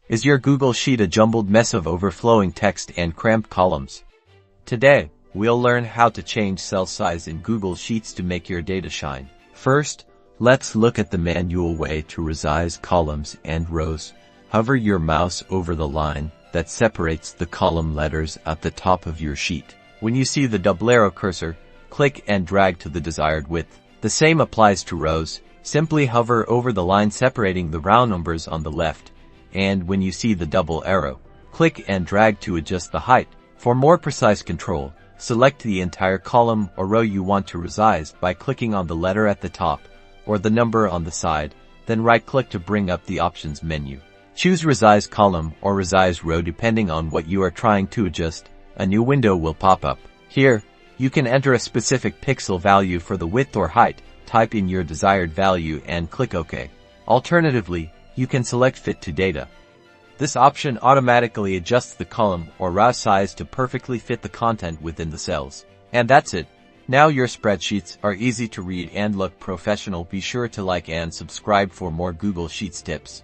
Is your Google Sheet a jumbled mess of overflowing text and cramped columns? Today, we'll learn how to change cell size in Google Sheets to make your data shine. First, let's look at the manual way to resize columns and rows. Hover your mouse over the line that separates the column letters at the top of your sheet. When you see the double arrow cursor, click and drag to the desired width. The same applies to rows. Simply hover over the line separating the round numbers on the left, and when you see the double arrow, click and drag to adjust the height. For more precise control, select the entire column or row you want to resize by clicking on the letter at the top or the number on the side, then right-click to bring up the Options menu. Choose Resize Column or Resize Row depending on what you are trying to adjust. A new window will pop up. Here, you can enter a specific pixel value for the width or height, type in your desired value and click OK. Alternatively, you can select Fit to Data. This option automatically adjusts the column or row size to perfectly fit the content within the cells. And that's it. Now your spreadsheets are easy to read and look professional. Be sure to like and subscribe for more Google Sheets tips.